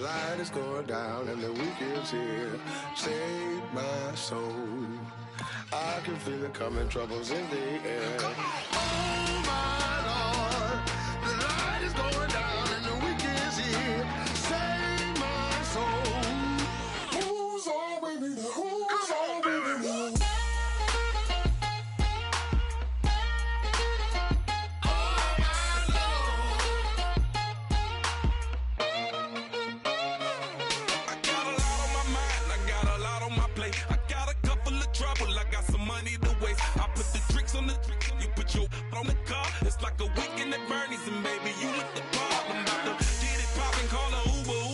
light is going down and the weekend's here. Save my soul. I can feel it coming, troubles in the air. Oh my Lord, the light is going down and the weekend's here. Save my soul. Who's on with me? Who's on with me? On the car, it's like a weekend at Bernie's, and baby, you with the problem. About to get it poppin', call a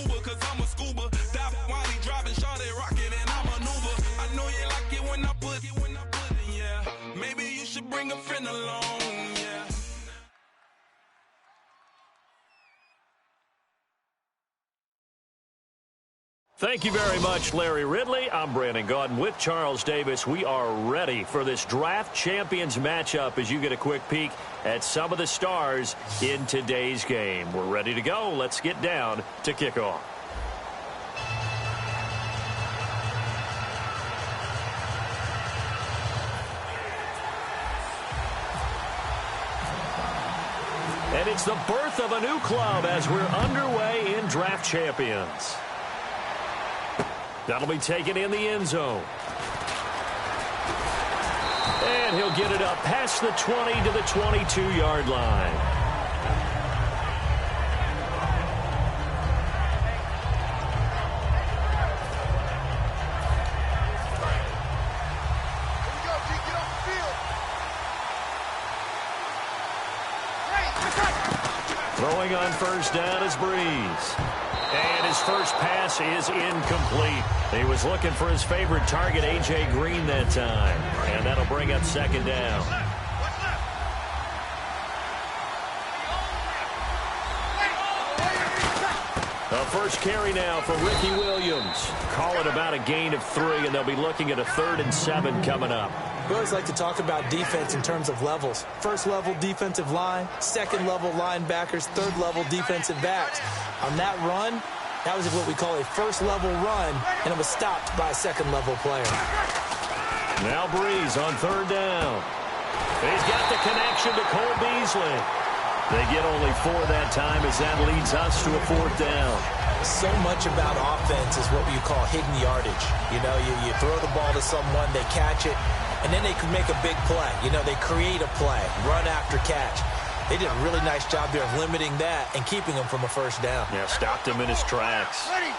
Uber, cause I'm a scuba. Dive while he driving, shawty rockin', and I'm an Uber. I know you like it when I put it, yeah. Maybe you should bring a friend along, yeah. Thank you very much, Larry Ridley. I'm Brandon Gaudin with Charles Davis. We are ready for this draft champions matchup as you get a quick peek at some of the stars in today's game. We're ready to go. Let's get down to kickoff. And it's the birth of a new club as we're underway in draft champions. That'll be taken in the end zone. And he'll get it up past the 20 to the 22-yard line. Throwing on first down is Breeze. And his first pass is incomplete. He was looking for his favorite target, A.J. Green, that time. And that'll bring up second down. The first carry now for Ricky Williams. Call it about a gain of 3, and they'll be looking at a 3rd and 7 coming up. We always like to talk about defense in terms of levels. First level defensive line, second level linebackers, third level defensive backs. On that run, that was what we call a first level run, and it was stopped by a second level player. Now Breeze on 3rd down. He's got the connection to Cole Beasley. They get only 4 that time as that leads us to a 4th down. So much about offense is what you call hidden yardage. You know, you throw the ball to someone, they catch it, and then they can make a big play. You know, they create a play, run after catch. They did a really nice job there of limiting that and keeping him from a first down. Yeah, stopped him in his tracks. Ready.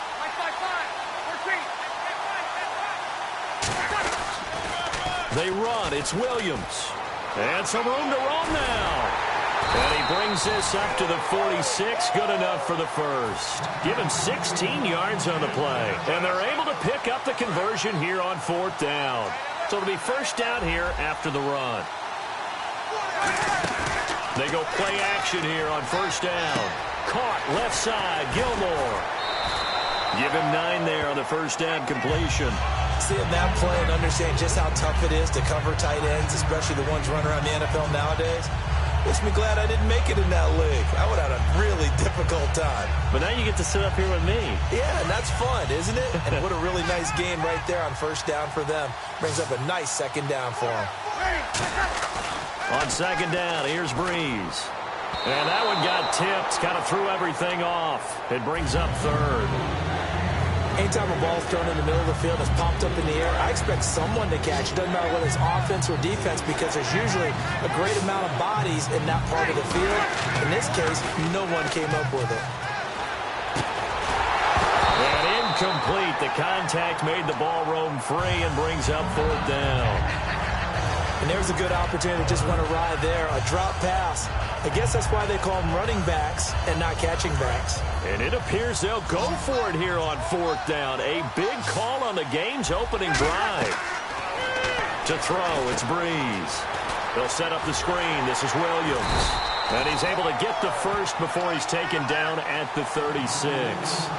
They run. It's Williams. And some room to roam now. And he brings this up to the 46. Good enough for the first. Give him 16 yards on the play. And they're able to pick up the conversion here on 4th down. So it'll be first down here after the run. They go play action here on first down. Caught left side, Gilmore. Give him 9 there on the first down completion. Seeing that play and understand just how tough it is to cover tight ends, especially the ones running around the NFL nowadays, makes me glad I didn't make it in that league. I would have had a really difficult time. But now you get to sit up here with me. Yeah, and that's fun, isn't it? And what a really nice game right there on first down for them. Brings up a nice second down for them. On second down, here's Breeze. And that one got tipped, kind of threw everything off. It brings up 3rd. Anytime a ball's thrown in the middle of the field, it's popped up in the air, I expect someone to catch. It doesn't matter whether it's offense or defense because there's usually a great amount of bodies in that part of the field. In this case, no one came up with it. And incomplete. The contact made the ball roam free and brings up 4th down. And there's a good opportunity to just went a ride there. A drop pass. I guess that's why they call them running backs and not catching backs. And it appears they'll go for it here on 4th down. A big call on the game's opening drive. To throw, it's Breeze. They'll set up the screen. This is Williams. And he's able to get the first before he's taken down at the 36.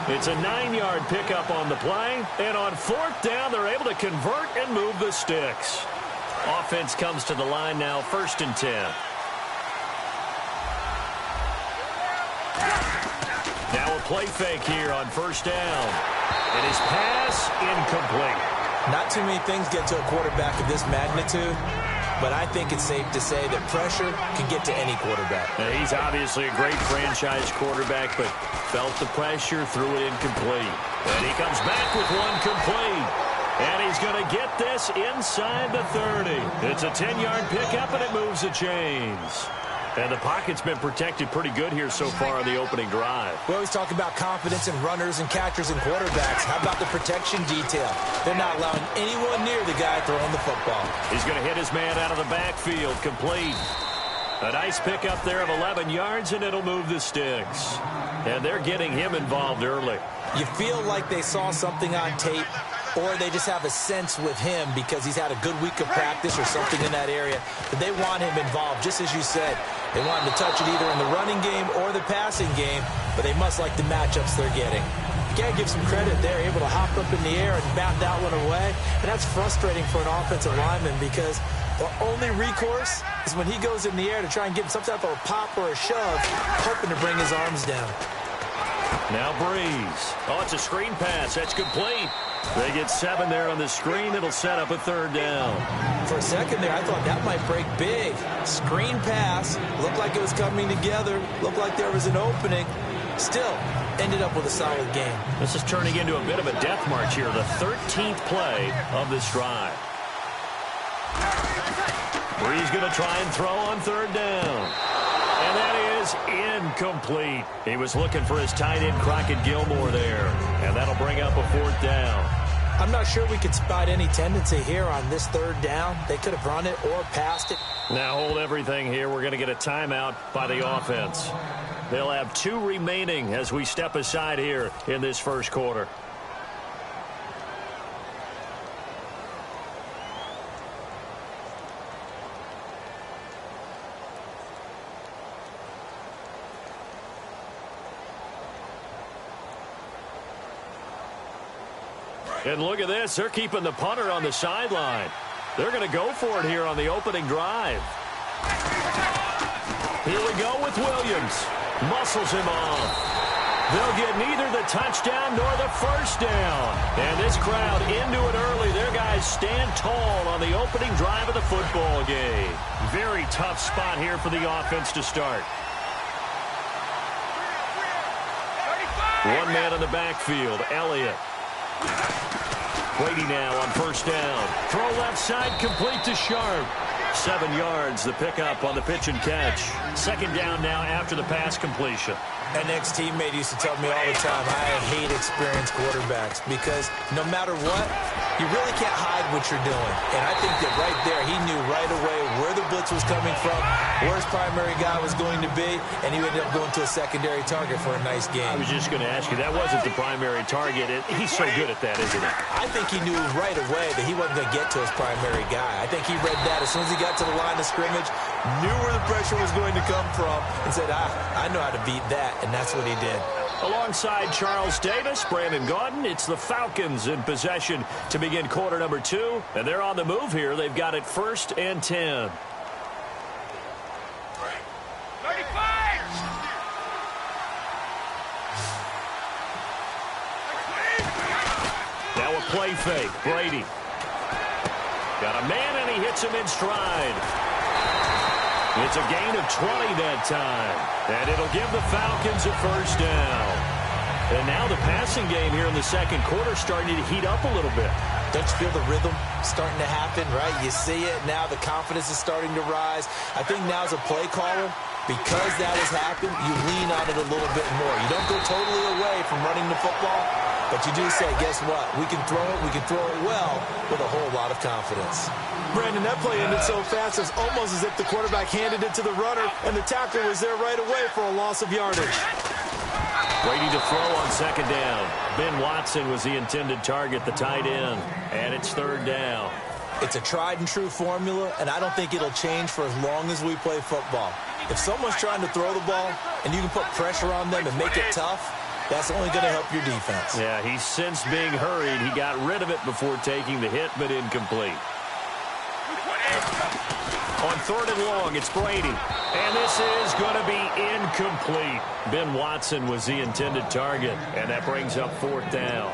It's a 9-yard pickup on the play. And on 4th down, they're able to convert and move the sticks. Offense comes to the line now, 1st and 10. Now a play fake here on first down. And his pass incomplete. Not too many things get to a quarterback of this magnitude, but I think it's safe to say that pressure can get to any quarterback. Now, he's obviously a great franchise quarterback, but felt the pressure, threw it incomplete. And he comes back with one complete. And he's going to get this inside the 30. It's a 10-yard pickup, and it moves the chains. And the pocket's been protected pretty good here so far on the opening drive. We always talk about confidence in runners and catchers and quarterbacks. How about the protection detail? They're not allowing anyone near the guy throwing the football. He's going to hit his man out of the backfield, complete. A nice pickup there of 11 yards, and it'll move the sticks. And they're getting him involved early. You feel like they saw something on tape, or they just have a sense with him because he's had a good week of practice or something in that area, that they want him involved, just as you said. They want him to touch it either in the running game or the passing game, but they must like the matchups they're getting. You got to give some credit. They're able to hop up in the air and bat that one away, and that's frustrating for an offensive lineman because the only recourse is when he goes in the air to try and get some type of a pop or a shove, hoping to bring his arms down. Now Breeze. Oh, it's a screen pass. That's complete. They get 7 there on the screen. It'll set up a third down. For a second there, I thought that might break big. Screen pass. Looked like it was coming together. Looked like there was an opening. Still, ended up with a solid game. This is turning into a bit of a death march here. The 13th play of this drive. Breeze going to try and throw on third down. And that is incomplete. He was looking for his tight end, Crockett Gilmore, there. And that'll bring up a fourth down. I'm not sure we could spot any tendency here on this third down. They could have run it or passed it. Now hold everything here. We're going to get a timeout by the offense. They'll have 2 remaining as we step aside here in this first quarter. And look at this. They're keeping the punter on the sideline. They're going to go for it here on the opening drive. Here we go with Williams. Muscles him off. They'll get neither the touchdown nor the first down. And this crowd into it early. Their guys stand tall on the opening drive of the football game. Very tough spot here for the offense to start. One man in the backfield, Elliott. Brady now on first down. Throw left side, complete to Sharp. 7 yards, the pickup on the pitch and catch. Second down now after the pass completion. An ex-teammate used to tell me all the time, I hate experienced quarterbacks because no matter what, you really can't hide what you're doing. And I think that right there, he knew right away where the blitz was coming from, where his primary guy was going to be, and he ended up going to a secondary target for a nice game. I was just going to ask you, that wasn't the primary target. He's so good at that, isn't he? I think he knew right away that he wasn't going to get to his primary guy. I think he read that as soon as he got to the line of scrimmage, knew where the pressure was going to come from, and said, I know how to beat that, and that's what he did. Alongside Charles Davis, Brandon Gaudin, it's the Falcons in possession to begin quarter number 2. And they're on the move here. They've got it 1st and 10. 35! Now a play fake. Brady. Got a man, and he hits him in stride. It's a gain of 20 that time. And it'll give the Falcons a first down. And now the passing game here in the second quarter starting to heat up a little bit. Don't you feel the rhythm starting to happen, right? You see it. Now the confidence is starting to rise. I think now as a play caller, because that has happened, you lean on it a little bit more. You don't go totally away from running the football, but you do say, guess what? We can throw it. We can throw it well with a whole lot of confidence. Brandon, that play ended so fast, it's almost as if the quarterback handed it to the runner, and the tackle was there right away for a loss of yardage. Brady to throw on second down. Ben Watson was the intended target, the tight end. And it's third down. It's a tried-and-true formula, and I don't think it'll change for as long as we play football. If someone's trying to throw the ball, and you can put pressure on them and make it tough, that's only going to help your defense. Yeah, he's since being hurried. He got rid of it before taking the hit, but incomplete. On 3rd and long, it's Brady. And this is going to be incomplete. Ben Watson was the intended target, and that brings up 4th down.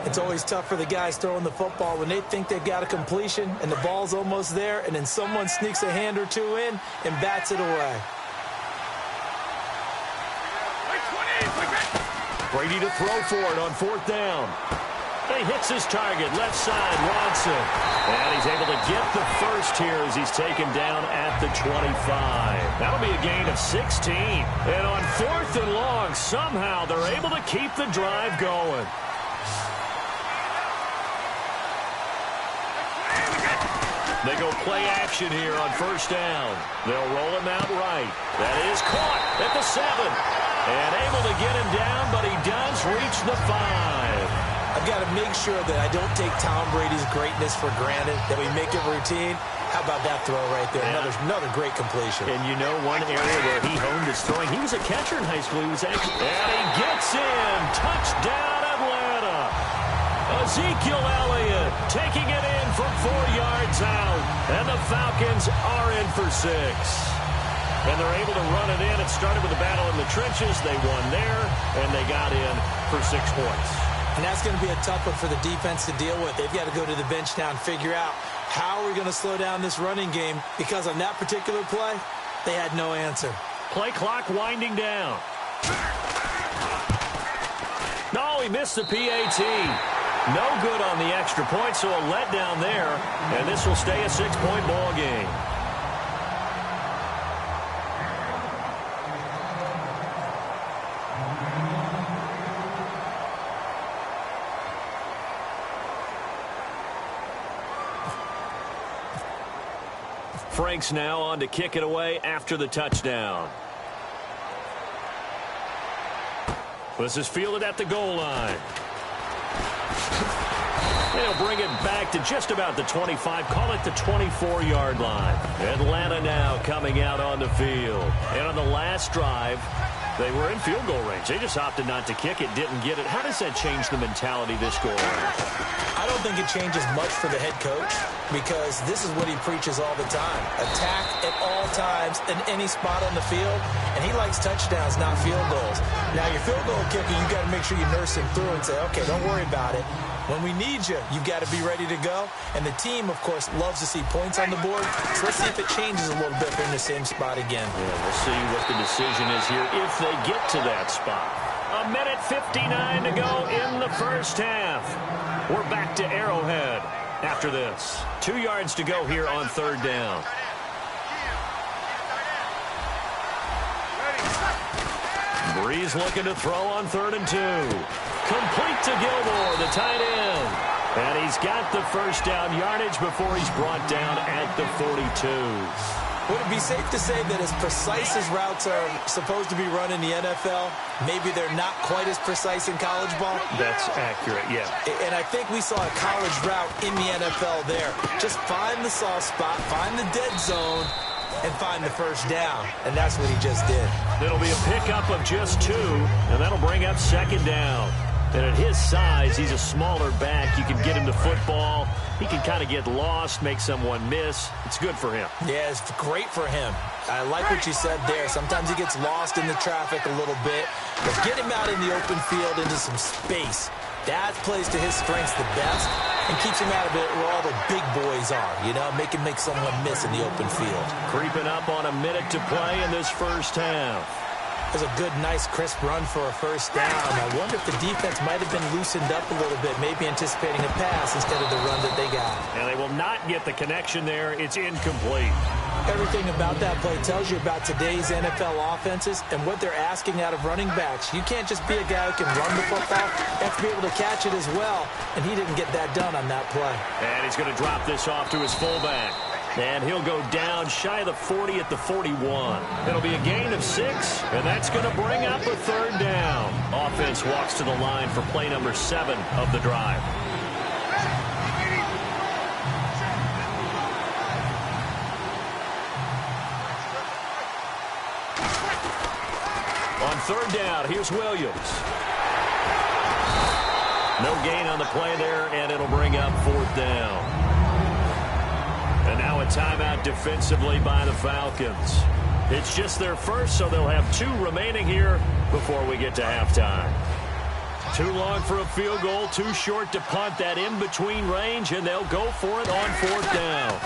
It's always tough for the guys throwing the football when they think they've got a completion and the ball's almost there, and then someone sneaks a hand or two in and bats it away. Brady to throw for it on 4th down. He hits his target, left side, Watson. And he's able to get the first here as he's taken down at the 25. That'll be a gain of 16. And on 4th and long, somehow they're able to keep the drive going. They go play action here on 1st down. They'll roll him out right. That is caught at the 7. And able to get him down, but he does reach the 5. I've got to make sure that I don't take Tom Brady's greatness for granted, that we make it routine. How about that throw right there? Another great completion. And you know one area where he honed his throwing, he was a catcher in high school. He was actually, and he gets in. Touchdown, Atlanta. Ezekiel Elliott taking it in from 4 yards out. And the Falcons are in for 6. And they're able to run it in. It started with a battle in the trenches. They won there, and they got in for 6 points. And that's going to be a tough one for the defense to deal with. They've got to go to the bench now and figure out how are we going to slow down this running game, because on that particular play, they had no answer. Play clock winding down. No, he missed the PAT. No good on the extra point, so a letdown there. And this will stay a 6-point ball game. Frank's now on to kick it away after the touchdown. This is fielded at the goal line. They'll bring it back to just about the 25, call it the 24-yard line. Atlanta now coming out on the field. And on the last drive, they were in field goal range. They just opted not to kick it, didn't get it. How does that change the mentality this go around? I don't think it changes much for the head coach, because this is what he preaches all the time. Attack at all times in any spot on the field, and he likes touchdowns, not field goals. Now, your field goal kicker, you got to make sure you nurse him through and say, okay, don't worry about it. When we need you, you've got to be ready to go. And the team, of course, loves to see points on the board. So let's see if it changes a little bit if they're in the same spot again. Yeah, we'll see what the decision is here if they get to that spot. 1:59 to go in the first half. We're back to Arrowhead after this. 2 yards to go here on 3rd down. Breeze looking to throw on 3rd and 2. Complete to Gilmore, the tight end. And he's got the first down yardage before he's brought down at the 42. Would it be safe to say that as precise as routes are supposed to be run in the NFL, maybe they're not quite as precise in college ball? That's accurate, yeah. And I think we saw a college route in the NFL there. Just find the soft spot, find the dead zone, and find the first down. And that's what he just did. It'll be a pickup of just 2, and that'll bring up 2nd down. And at his size, he's a smaller back. You can get him to football. He can kind of get lost, make someone miss. It's good for him. Yeah, it's great for him. I like what you said there. Sometimes he gets lost in the traffic a little bit. But get him out in the open field into some space. That plays to his strengths the best and keeps him out of it where all the big boys are. You know, make someone miss in the open field. Creeping up on a minute to play in this first half. It was a good, nice, crisp run for a first down. I wonder if the defense might have been loosened up a little bit, maybe anticipating a pass instead of the run that they got. And they will not get the connection there. It's incomplete. Everything about that play tells you about today's NFL offenses and what they're asking out of running backs. You can't just be a guy who can run the football. You have to be able to catch it as well, and he didn't get that done on that play. And he's going to drop this off to his fullback. And he'll go down shy of the 40 at the 41. It'll be a gain of 6, and that's going to bring up a 3rd down. Offense walks to the line for play number 7 of the drive. On 3rd down, here's Williams. No gain on the play there, and it'll bring up 4th down. And now a timeout defensively by the Falcons. It's just their first, so they'll have 2 remaining here before we get to halftime. Too long for a field goal, too short to punt that in-between range, and they'll go for it on 4th down.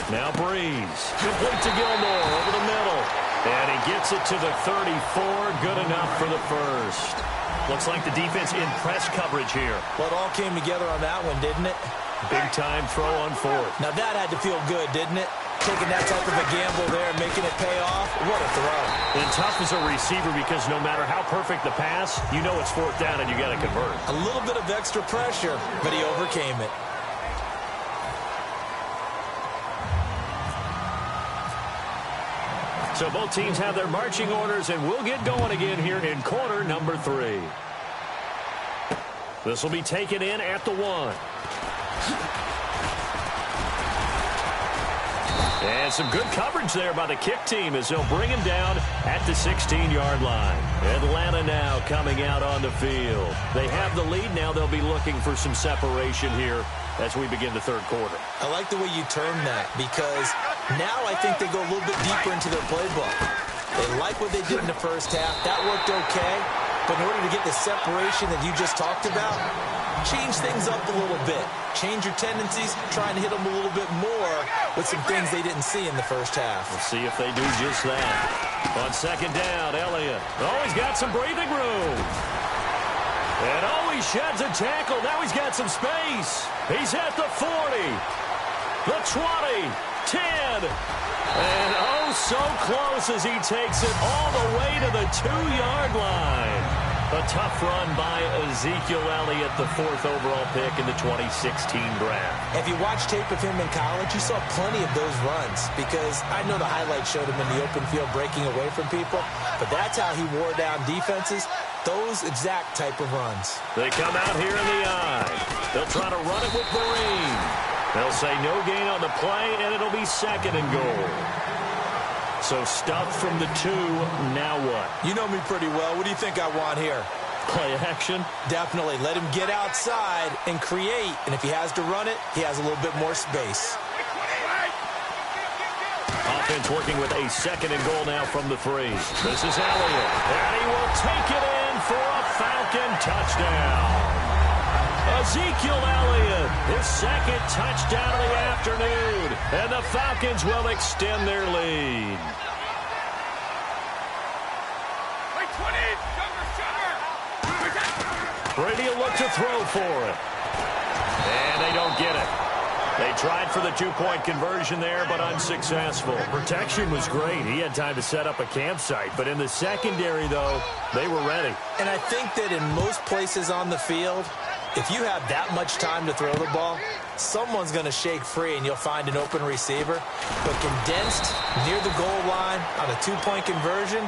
Now Breeze, complete to Gilmore over the middle. And he gets it to the 34, good enough for the first. Looks like the defense in press coverage here. Well, it all came together on that one, didn't it? Big-time throw on 4th. Now that had to feel good, didn't it? Taking that type of a gamble there and making it pay off. What a throw. And tough as a receiver because no matter how perfect the pass, you know it's 4th down and you got to convert. A little bit of extra pressure, but he overcame it. So both teams have their marching orders, and we'll get going again here in quarter number 3. This will be taken in at the 1. And some good coverage there by the kick team as they'll bring him down at the 16-yard line. Atlanta now coming out on the field. They have the lead. Now they'll be looking for some separation here as we begin the 3rd quarter. I like the way you term that because now I think they go a little bit deeper into their playbook. They like what they did in the first half. That worked okay. But in order to get the separation that you just talked about, change things up a little bit. Change your tendencies, trying to hit them a little bit more with some things they didn't see in the first half. We'll see if they do just that. On 2nd down, Elliott. Oh, he's got some breathing room. And oh, he sheds a tackle. Now he's got some space. He's at the 40, the 20, 10. And oh, so close as he takes it all the way to the 2-yard line. A tough run by Ezekiel Elliott, the 4th overall pick in the 2016 draft. If you watch tape of him in college, you saw plenty of those runs because I know the highlights showed him in the open field breaking away from people, but that's how he wore down defenses, those exact type of runs. They come out here in the eye. They'll try to run it with Marine. They'll say no gain on the play, and it'll be 2nd and goal. So stuffed from the 2, now what? You know me pretty well. What do you think I want here? Play action? Definitely. Let him get outside and create. And if he has to run it, he has a little bit more space. Offense working with a 2nd and goal now from the 3. This is Elliott. And he will take it in for a Falcon touchdown. Ezekiel Elliott, his 2nd touchdown of the afternoon. And the Falcons will extend their lead. Brady will look to throw for it. And they don't get it. They tried for the 2-point conversion there, but unsuccessful. Protection was great. He had time to set up a campsite. But in the secondary, though, they were ready. And I think that in most places on the field, if you have that much time to throw the ball, someone's going to shake free and you'll find an open receiver. But condensed near the goal line on a 2-point conversion,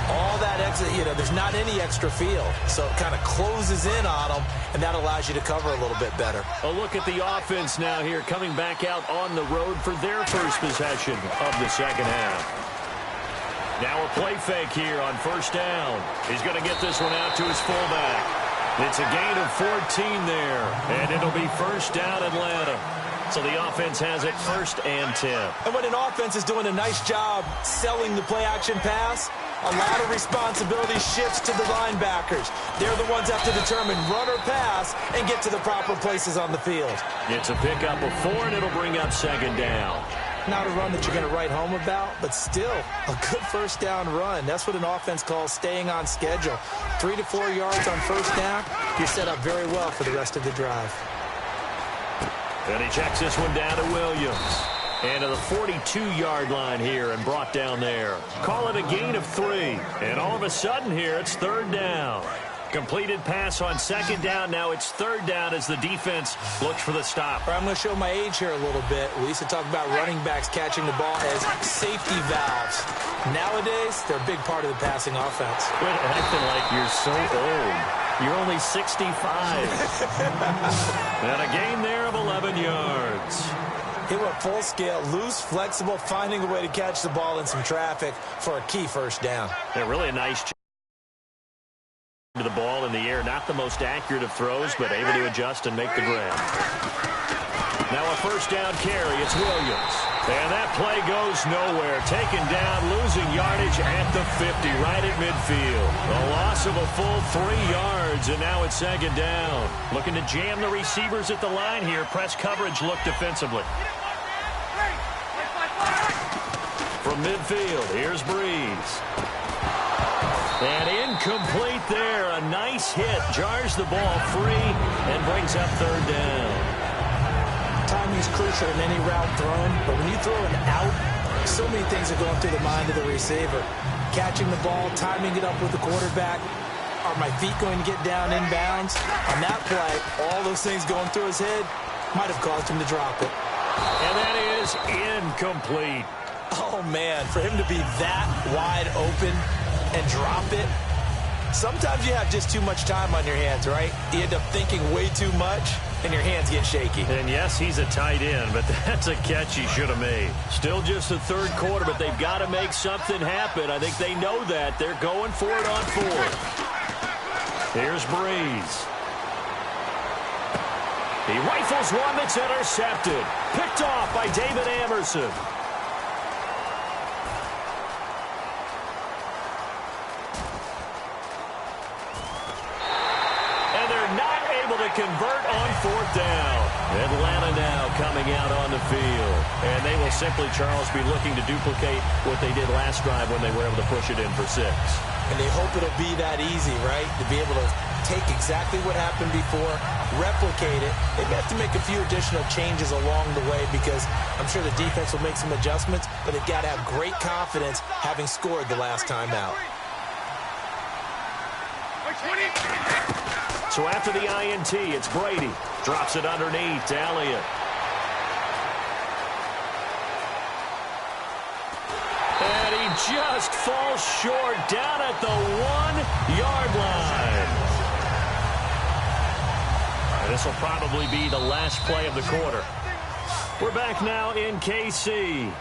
all that extra, there's not any extra field. So it kind of closes in on them, and that allows you to cover a little bit better. A look at the offense now here, coming back out on the road for their first possession of the 2nd half. Now a play fake here on 1st down. He's going to get this one out to his fullback. It's a gain of 14 there, and it'll be 1st down Atlanta. So the offense has it 1st and 10. And when an offense is doing a nice job selling the play-action pass, a lot of responsibility shifts to the linebackers. They're the ones that have to determine run or pass and get to the proper places on the field. It's a pickup of 4, and it'll bring up 2nd down. Not a run that you're going to write home about, but still a good 1st down run. That's what an offense calls staying on schedule. 3 to 4 yards on 1st down, you're set up very well for the rest of the drive. And he checks this one down to Williams. And to the 42-yard line here and brought down there. Call it a gain of 3. And all of a sudden here, it's 3rd down. Completed pass on 2nd down. Now it's 3rd down as the defense looks for the stop. I'm going to show my age here a little bit. We used to talk about running backs catching the ball as safety valves. Nowadays, they're a big part of the passing offense. Quit acting like you're so old. You're only 65. And a gain there of 11 yards. He went full scale, loose, flexible, finding a way to catch the ball in some traffic for a key 1st down. Yeah, really a nice to the ball in the air. Not the most accurate of throws, but able to adjust and make the grab. Now a first down carry. It's Williams. And that play goes nowhere. Taken down, losing yardage at the 50, right at midfield. A loss of a full 3 yards, and now it's second down. Looking to jam the receivers at the line here. Press coverage look defensively. From midfield, here's Breeze. And incomplete there. A nice hit. Jars the ball free and brings up third down. Timing is crucial in any route thrown, but when you throw an out, so many things are going through the mind of the receiver. Catching the ball, timing it up with the quarterback. Are my feet going to get down inbounds? On that play, all those things going through his head might have caused him to drop it. And that is incomplete. Oh, man, for him to be that wide open and drop it. Sometimes you have just too much time on your hands, right? You end up thinking way too much, and your hands get shaky. And yes, he's a tight end, but that's a catch he should have made. Still just the third quarter, but they've got to make something happen. I think they know that. They're going for it on fourth. Here's Breeze. He rifles one that's intercepted. Picked off by David Amerson. Convert on fourth down. Atlanta now coming out on the field. And they will simply, Charles, be looking to duplicate what they did last drive when they were able to push it in for 6. And they hope it'll be that easy, right? To be able to take exactly what happened before, replicate it. They may have to make a few additional changes along the way because I'm sure the defense will make some adjustments, but they've got to have great confidence having scored the last time out. So after the INT, it's Brady. Drops it underneath to Elliott. And he just falls short down at the 1-yard line. And this will probably be the last play of the quarter. We're back now in KC.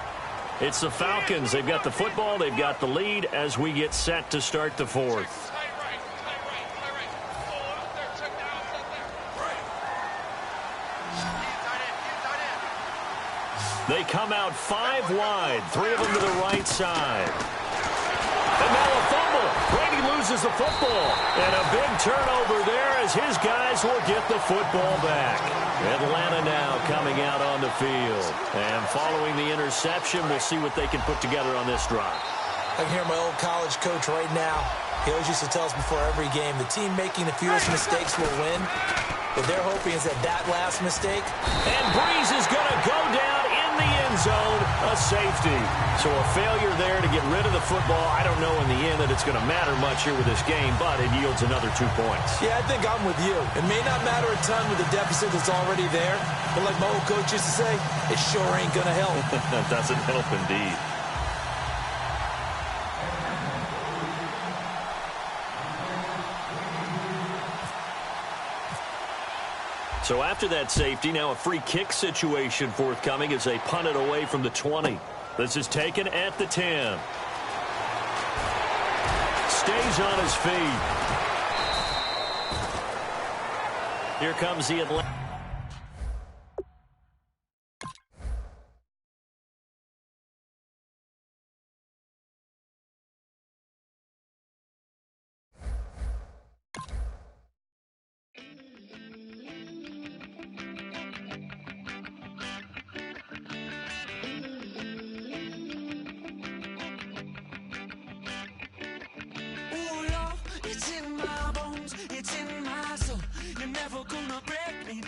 It's the Falcons. They've got the football. They've got the lead as we get set to start the fourth. They come out 5 wide, 3 of them to the right side. And now a fumble. Brady loses the football. And a big turnover there as his guys will get the football back. Atlanta now coming out on the field. And following the interception, we'll see what they can put together on this drive. I can hear my old college coach right now. He always used to tell us before every game, the team making the fewest mistakes will win. What they're hoping is that last mistake. And Breeze is going to go down in the end zone, a safety. So a failure there to get rid of the football. I don't know in the end that it's going to matter much here with this game, but it yields another 2 points. Yeah, I think I'm with you. It may not matter a ton with the deficit that's already there, but like my old coach used to say, it sure ain't going to help. That doesn't help indeed. So after that safety, now a free kick situation forthcoming as they punt it away from the 20. This is taken at the 10. Stays on his feet. Here comes the Atlanta. It's in my bones, it's in my soul. You're never gonna break me.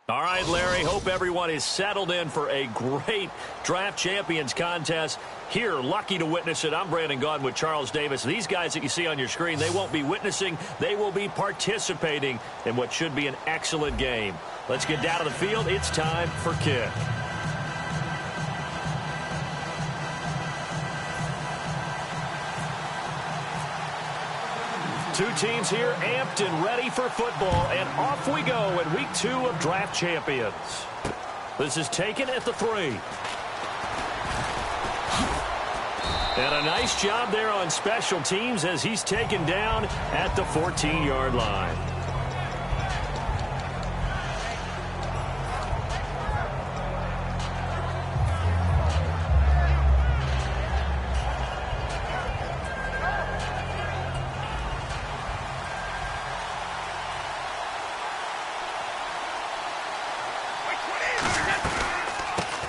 All right, Larry, hope everyone is settled in for a great Draft Champions contest. Here, lucky to witness it, I'm Brandon Gaudin with Charles Davis. These guys that you see on your screen, they won't be witnessing, they will be participating in what should be an excellent game. Let's get down to the field. It's time for kick. Two teams here amped and ready for football, and off we go in week 2 of Draft Champions. This is taken at the 3. And a nice job there on special teams as he's taken down at the 14-yard line.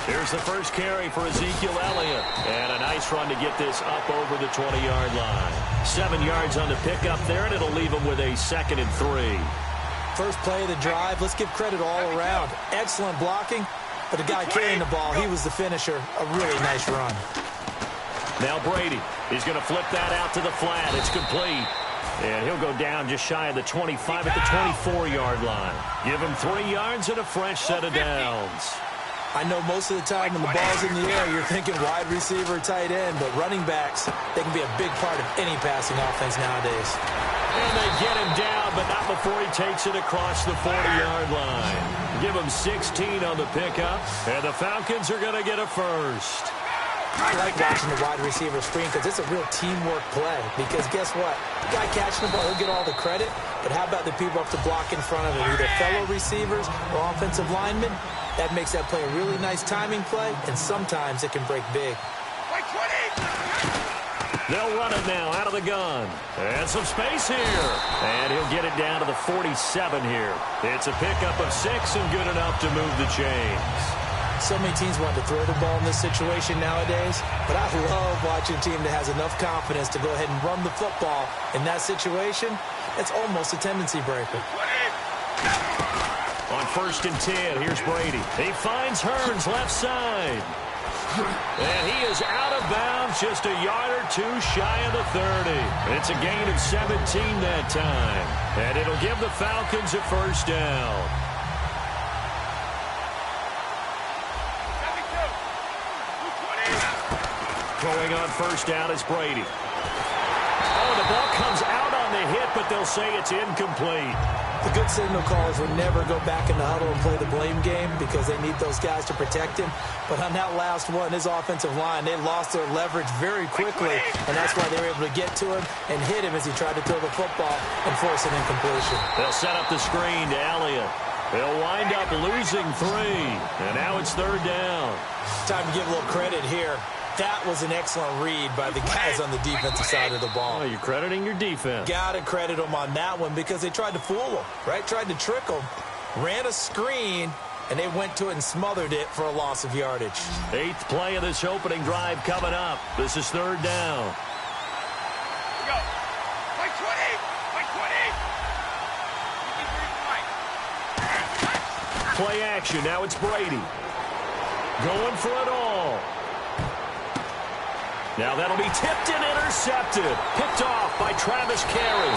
Here's the first carry for Ezekiel Elliott. And a nice run to get this up over the 20-yard line. 7 yards on the pickup there, and it'll leave him with a 2nd and 3. First play of the drive, let's give credit all around. Excellent blocking, but the guy carrying the ball, he was the finisher. A really nice run. Now Brady is going to flip that out to the flat. It's complete. And he'll go down just shy of the 25 at the 24-yard line. Give him 3 yards and a fresh set of downs. I know most of the time when the ball's in the air, you're thinking wide receiver, tight end, but running backs, they can be a big part of any passing offense nowadays. And they get him down, but not before he takes it across the 40-yard line. Give him 16 on the pickup, and the Falcons are going to get a first. I like watching the wide receiver screen because it's a real teamwork play. Because guess what? The guy catching the ball, he'll get all the credit, but how about the people up to block in front of him, either fellow receivers or offensive linemen? That makes that play a really nice timing play, and sometimes it can break big. They'll run it now out of the gun. And some space here. And he'll get it down to the 47 here. It's a pickup of 6 and good enough to move the chains. So many teams want to throw the ball in this situation nowadays, but I love watching a team that has enough confidence to go ahead and run the football. In that situation, it's almost a tendency breaker. On 1st and 10, here's Brady. He finds Hearns left side. And he is out of bounds just a yard or 2 shy of the 30. It's a gain of 17 that time. And it'll give the Falcons a first down. Throwing on 1st down is Brady. Oh, the ball comes out on the hit, but they'll say it's incomplete. The good signal callers would never go back in the huddle and play the blame game because they need those guys to protect him. But on that last one, his offensive line, they lost their leverage very quickly, and that's why they were able to get to him and hit him as he tried to throw the football and force an incompletion. They'll set up the screen to Elliott. They'll wind up losing 3, and now it's 3rd down. Time to give a little credit here. That was an excellent read by the guys on the defensive side of the ball. Oh, you're crediting your defense. Got to credit them on that one because they tried to fool them, right? Tried to trick them. Ran a screen, and they went to it and smothered it for a loss of yardage. 8th play of this opening drive coming up. This is 3rd down. Go. By 20. By 20. Play action. Now it's Brady. Going for it all. Now that'll be tipped and intercepted. Picked off by Travis Carey.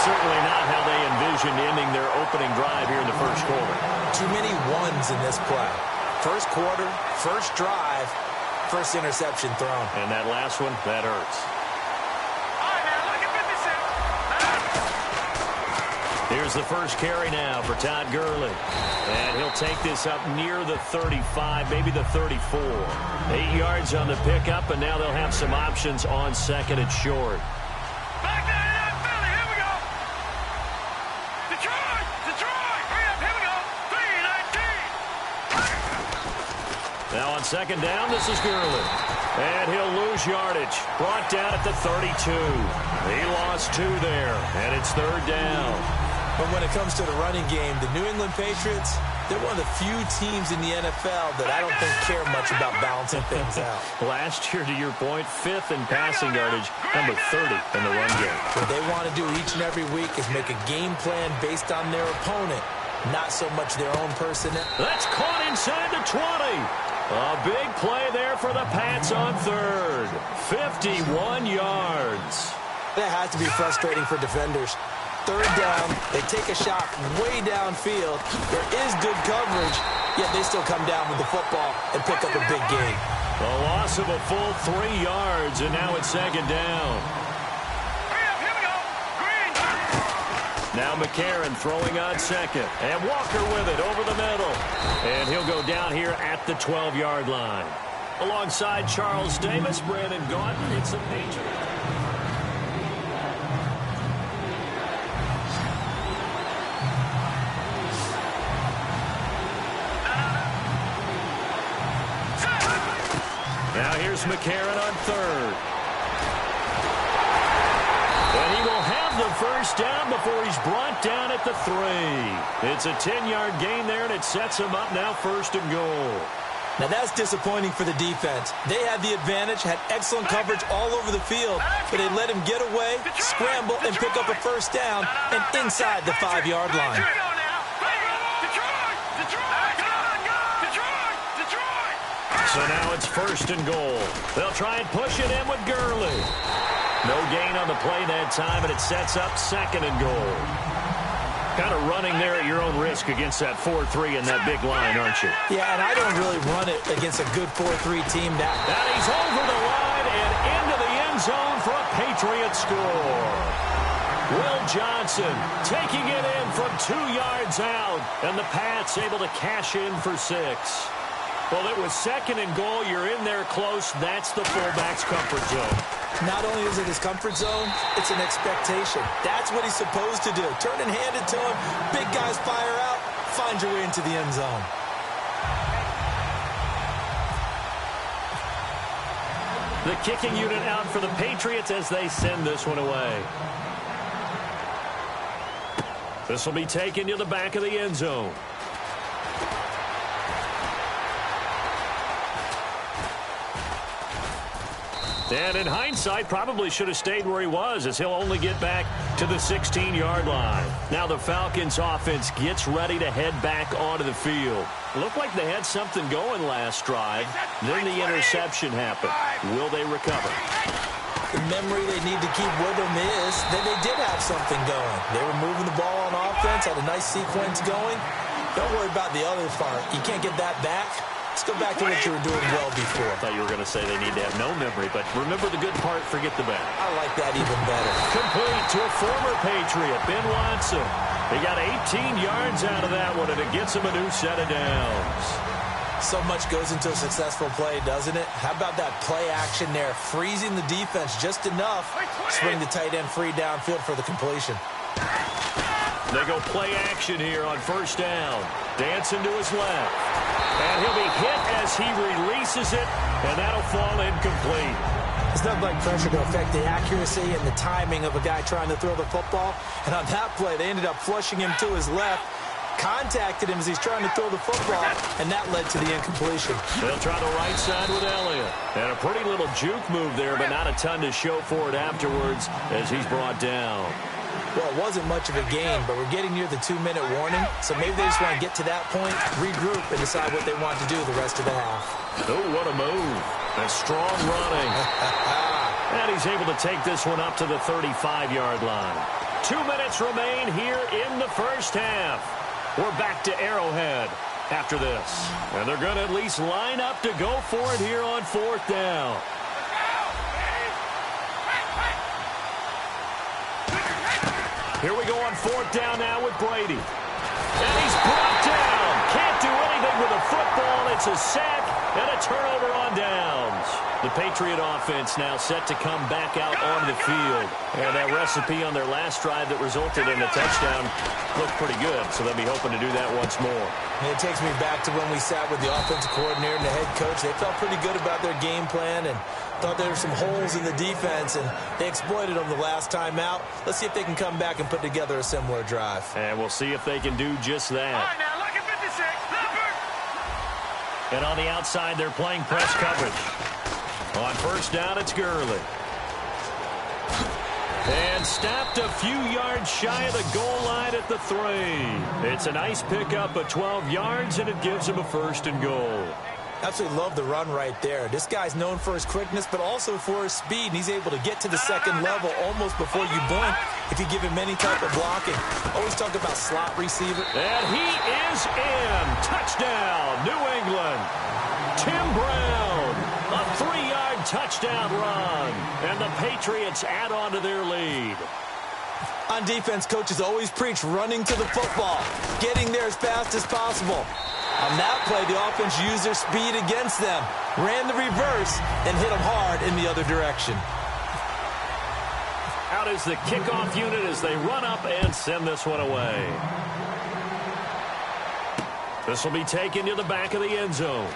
Certainly not how they envisioned ending their opening drive here in the 1st quarter. Too many ones in this play. 1st quarter, 1st drive, 1st interception thrown. And that last one, that hurts. Here's the first carry now for Todd Gurley. And he'll take this up near the 35, maybe the 34. 8 yards on the pickup, and now they'll have some options on 2nd and short. Back there, Philly, here we go. Detroit, hurry up, here we go. 3-19. Now on 2nd down, this is Gurley. And he'll lose yardage. Brought down at the 32. He lost 2 there, and it's 3rd down. But when it comes to the running game, the New England Patriots, they're one of the few teams in the NFL that I don't think care much about balancing things out. Last year, to your point, 5th in passing yardage, number 30 in the run game. What they want to do each and every week is make a game plan based on their opponent not so much their own personnel. That's caught inside the 20. A big play there for the Pats on third. 51 yards. That has to be frustrating for defenders. Third down, they take a shot way downfield. There is good coverage, yet they still come down with the football and pick up a big gain. A loss of a full 3 yards, and now it's second down. Here we go. Green. Now McCarron throwing on second. And Walker with it over the middle. And he'll go down here at the 12-yard line. Alongside Charles Davis, Brandon Gaudin, it's the Patriots. Now here's McCarron on third. And he will have the first down before he's brought down at the 3. It's a 10-yard gain there, and it sets him up now first and goal. Now that's disappointing for the defense. They had the advantage, had excellent coverage all over the field, but they let him get away, scramble, and pick up a first down and inside the 5-yard line. So now it's first and goal. They'll try and push it in with Gurley. No gain on the play that time, and it sets up second and goal. Kind of running there at your own risk against that 4-3 and that big line, aren't you? Yeah, and I don't really run it against a good 4-3 team. That he's over the line and into the end zone for a Patriot score. Will Johnson taking it in from 2 yards out, and the Pats able to cash in for 6. Well, it was second and goal. You're in there close. That's the fullback's comfort zone. Not only is it his comfort zone, it's an expectation. That's what he's supposed to do. Turn and hand it to him. Big guys fire out. Find your way into the end zone. The kicking unit out for the Patriots as they send this one away. This will be taken to the back of the end zone. And in hindsight, probably should have stayed where he was, as he'll only get back to the 16-yard line. Now the Falcons offense gets ready to head back onto the field. Looked like they had something going last drive. Then the interception happened. Will they recover? The memory they need to keep with them is that they did have something going. They were moving the ball on offense, had a nice sequence going. Don't worry about the other part. You can't get that back. Let's go back to what you were doing well before. I thought you were going to say they need to have no memory, but remember the good part, forget the bad. I like that even better. Complete to a former Patriot, Ben Watson. He got 18 yards out of that one, and it gets him a new set of downs. So much goes into a successful play, doesn't it? How about that play action there, freezing the defense just enough, swing the tight end free downfield for the completion. They go play action here on first down. Dancing to his left. And he'll be hit as he releases it, and that'll fall incomplete. It's not like pressure to affect the accuracy and the timing of a guy trying to throw the football. And on that play, they ended up flushing him to his left, contacted him as he's trying to throw the football, and that led to the incompletion. They'll try the right side with Elliott. And a pretty little juke move there, but not a ton to show for it afterwards as he's brought down. Well, it wasn't much of a gain, but we're getting near the 2-minute warning, so maybe they just want to get to that point, regroup, and decide what they want to do the rest of the half. Oh, what a move. And strong running. And he's able to take this one up to the 35-yard line. 2 minutes remain here in the first half. We're back to Arrowhead after this. And they're going to at least line up to go for it here on fourth down. Here we go on fourth down now with Brady. And he's brought down. Can't do anything with a football. It's a sack and a turnover on downs. The Patriot offense now set to come back out onto the field. And that recipe on their last drive that resulted in a touchdown looked pretty good, so they'll be hoping to do that once more. And it takes me back to when we sat with the offensive coordinator and the head coach. They felt pretty good about their game plan and thought there were some holes in the defense, and they exploited them the last time out. Let's see if they can come back and put together a similar drive. And we'll see if they can do just that. All right, now, look at 56. Number. And on the outside, they're playing press coverage. On first down, it's Gurley. And stopped a few yards shy of the goal line at the 3. It's a nice pickup of 12 yards, and it gives him a 1st and goal. Absolutely love the run right there. This guy's known for his quickness, but also for his speed. And he's able to get to the second level almost before you blink if you give him any type of blocking. Always talk about slot receiver. And he is in. Touchdown, New England. Tim Brown, a 3-yard touchdown run. And the Patriots add on to their lead. On defense, coaches always preach running to the football, getting there as fast as possible. On that play, the offense used their speed against them, ran the reverse, and hit them hard in the other direction. Out is the kickoff unit as they run up and send this one away. This will be taken to the back of the end zone.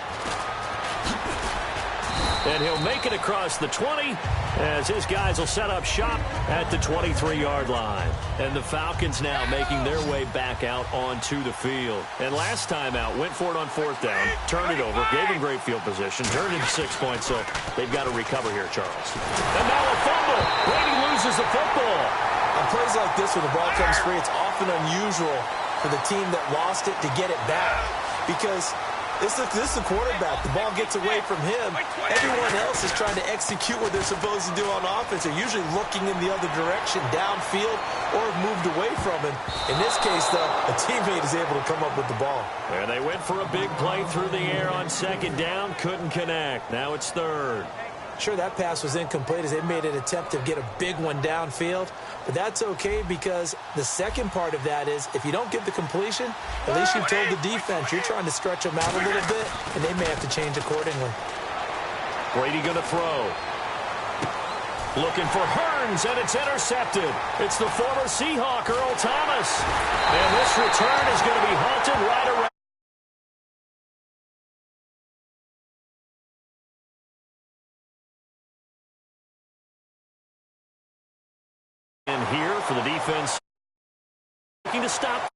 And he'll make it across the 20 as his guys will set up shop at the 23-yard line. And the Falcons now making their way back out onto the field. And last time out, went for it on 4th down, turned it over, gave him great field position, turned into 6 points, so they've got to recover here, Charles. And now a fumble. Brady loses the football. On plays like this where the ball comes free, it's often unusual for the team that lost it to get it back because this is the quarterback. The ball gets away from him. Everyone else is trying to execute what they're supposed to do on offense. They're usually looking in the other direction, downfield, or have moved away from him. In this case, though, a teammate is able to come up with the ball. And they went for a big play through the air on 2nd down. Couldn't connect. Now it's 3rd. Sure, that pass was incomplete as they made an attempt to get a big one downfield. But that's okay because the second part of that is if you don't get the completion, at least you've told the defense you're trying to stretch them out a little bit, and they may have to change accordingly. Brady going to throw. Looking for Hearns, and it's intercepted. It's the former Seahawk, Earl Thomas. And this return is going to be halted right around. And here for the defense looking to stop